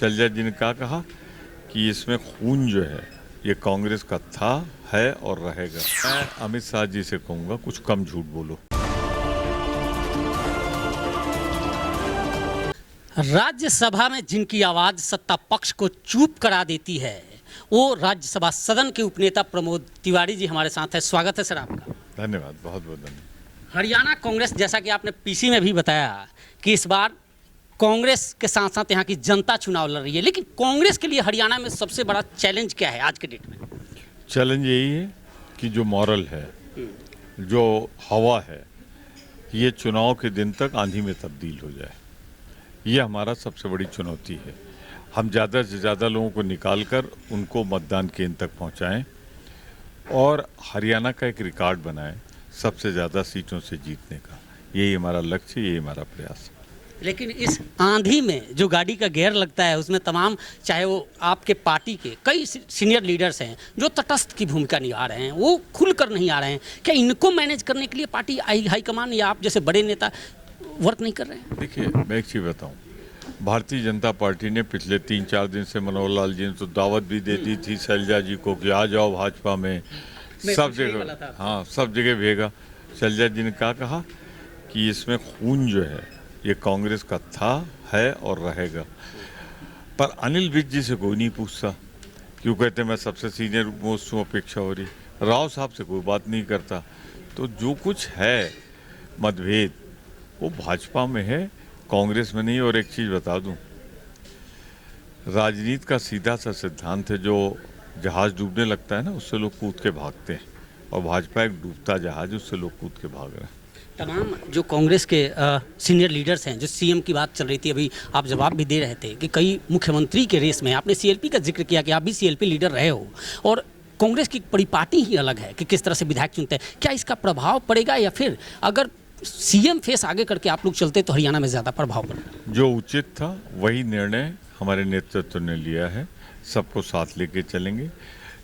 शैलजा जी ने क्या कहा कि इसमें खून जो है ये कांग्रेस का था, है और रहेगा। मैं अमित शाह जी से कहूँगा कुछ कम झूठ बोलो। राज्यसभा में जिनकी आवाज सत्ता पक्ष को चुप करा देती है वो राज्यसभा सदन के उपनेता प्रमोद तिवारी जी हमारे साथ है। स्वागत है सर आपका। धन्यवाद, बहुत बहुत धन्यवाद। हरियाणा कांग्रेस, जैसा कि आपने पीसी में भी बताया कि इस बार कांग्रेस के साथ साथ यहाँ की जनता चुनाव लड़ रही है, लेकिन कांग्रेस के लिए हरियाणा में सबसे बड़ा चैलेंज क्या है आज के डेट में? चैलेंज यही है कि जो मॉरल है, जो हवा है, ये चुनाव के दिन तक आंधी में तब्दील हो जाए। ये हमारा सबसे बड़ी चुनौती है। हम ज़्यादा से ज़्यादा लोगों को निकाल कर उनको मतदान केंद्र तक पहुँचाएँ और हरियाणा का एक रिकॉर्ड बनाएं सबसे ज़्यादा सीटों से जीतने का। यही हमारा लक्ष्य, यही हमारा प्रयास है। लेकिन इस आंधी में जो गाड़ी का गियर लगता है उसमें तमाम, चाहे वो आपके पार्टी के कई सीनियर लीडर्स हैं जो तटस्थ की भूमिका निभा रहे हैं, वो खुलकर नहीं आ रहे हैं। क्या इनको मैनेज करने के लिए पार्टी हाईकमान या आप जैसे बड़े नेता वर्क नहीं कर रहे हैं? देखिए, मैं एक चीज़ बताऊँ, भारतीय जनता पार्टी ने पिछले 3-4 दिन से मनोहर लाल जी ने तो दावत भी दे दी थी शैलजा जी को कि आ जाओ भाजपा में, सब जगह, हाँ सब जगह भेगा। शैलजा जी ने क्या कहा कि इसमें खून जो है ये कांग्रेस का था, है और रहेगा। पर अनिल विज जी से कोई नहीं पूछता, क्यों कहते मैं सबसे सीनियर मोस्ट हूँ, अपेक्षा हो रही। राव साहब से कोई बात नहीं करता। तो जो कुछ है मतभेद वो भाजपा में है, कांग्रेस में नहीं। और एक चीज़ बता दूं, राजनीति का सीधा सा सिद्धांत है, जो जहाज डूबने लगता है ना उससे लोग कूद के भागते हैं, और भाजपा एक डूबता जहाज, उससे लोग कूद के भाग रहे हैं। तमाम जो कांग्रेस के सीनियर लीडर्स हैं, जो सीएम की बात चल रही थी, अभी आप जवाब भी दे रहे थे कि कई मुख्यमंत्री के रेस में, आपने सीएलपी का जिक्र किया कि आप भी सीएलपी लीडर रहे हो, और कांग्रेस की बड़ी पार्टी ही अलग है कि किस तरह से विधायक चुनते हैं। क्या इसका प्रभाव पड़ेगा, या फिर अगर सीएम फेस आगे करके आप लोग चलते तो हरियाणा में ज़्यादा प्रभाव पड़ेगा? जो उचित था वही निर्णय हमारे नेतृत्व ने लिया है। सबको साथ लेके चलेंगे,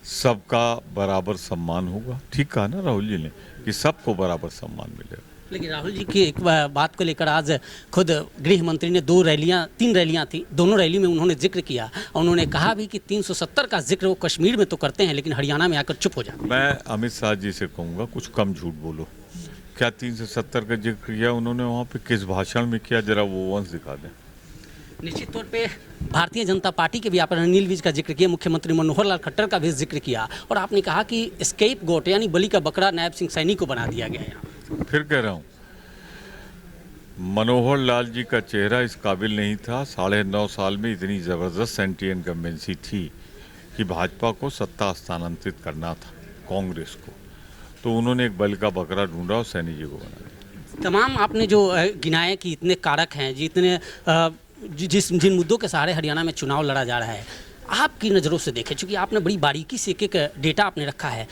सबका बराबर सम्मान होगा। ठीक कहा ना राहुल जी ने कि सबको बराबर सम्मान मिलेगा। लेकिन राहुल जी की एक बात को लेकर आज खुद गृह मंत्री ने 3 रैलियां थी, दोनों रैली में उन्होंने जिक्र किया, और उन्होंने कहा भी कि 370 का जिक्र वो कश्मीर में तो करते हैं लेकिन हरियाणा में आकर चुप हो जाते हैं। मैं अमित शाह जी से कहूँगा कुछ कम झूठ बोलो। क्या 370 का जिक्र किया उन्होंने वहाँ पे, किस भाषण में किया, जरा वो वंश दिखा दें। निश्चित तौर पे भारतीय जनता पार्टी के भी आपने अनिल विज का जिक्र किया, मुख्यमंत्री मनोहर लाल खट्टर का भी जिक्र किया, और आपने कहा कि स्केप गोट यानी बलि का बकरा नायब सिंह सैनी को बना दिया गया है। फिर कह रहा हूँ, मनोहर लाल जी का चेहरा इस काबिल नहीं था। 9.5 साल में इतनी ज़बरदस्त एंटी इनकम्बेंसी थी कि भाजपा को सत्ता हस्तांतरित करना था कांग्रेस को, तो उन्होंने एक बल का बकरा ढूंढा और सैनी जी को बना दिया। तमाम आपने जो गिनाए कि इतने कारक हैं, जितने जिन मुद्दों के सहारे हरियाणा में चुनाव लड़ा जा रहा है, आपकी नज़रों से देखें, चूँकि आपने बड़ी बारीकी से एक डेटा आपने रखा है,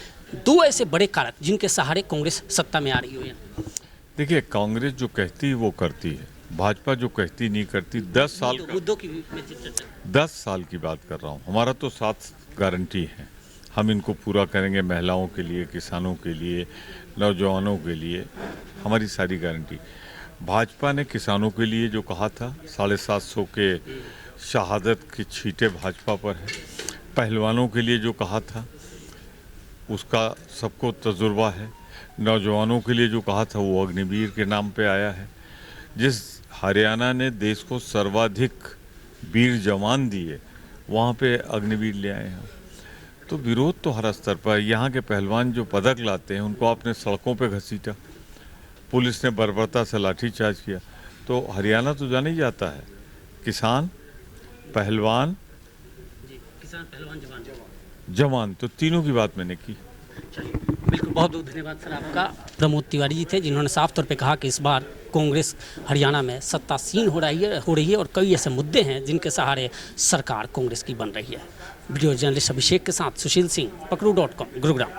2 ऐसे बड़े कारक जिनके सहारे कांग्रेस सत्ता में आ रही हो। देखिए, कांग्रेस जो कहती है वो करती है, भाजपा जो कहती नहीं करती। 10 साल मुद्दों की 10 साल की बात कर रहा हूँ। हमारा तो 7 गारंटी है, हम इनको पूरा करेंगे। महिलाओं के लिए, किसानों के लिए, नौजवानों के लिए, हमारी सारी गारंटी। भाजपा ने किसानों के लिए जो कहा था, 750 के शहादत की छींटे भाजपा पर है। पहलवानों के लिए जो कहा था उसका सबको तजुर्बा है। नौजवानों के लिए जो कहा था वो अग्निवीर के नाम पे आया है। जिस हरियाणा ने देश को सर्वाधिक वीर जवान दिए, वहाँ पे अग्निवीर ले आए हैं। तो विरोध तो हर स्तर पर। यहाँ के पहलवान जो पदक लाते हैं उनको आपने सड़कों पे घसीटा, पुलिस ने बर्बरता से लाठीचार्ज किया। तो हरियाणा तो जाना ही जाता है किसान, पहलवान, जवान, तो तीनों की बात मैंने की। बिल्कुल, बहुत बहुत धन्यवाद सर आपका। प्रमोद तिवारी जी थे जिन्होंने साफ तौर पे कहा कि इस बार कांग्रेस हरियाणा में सत्तासीन हो रही है और कई ऐसे मुद्दे हैं जिनके सहारे सरकार कांग्रेस की बन रही है। वीडियो जर्नलिस्ट अभिषेक के साथ सुशील सिंह, पकड़ू.com, गुरुग्राम।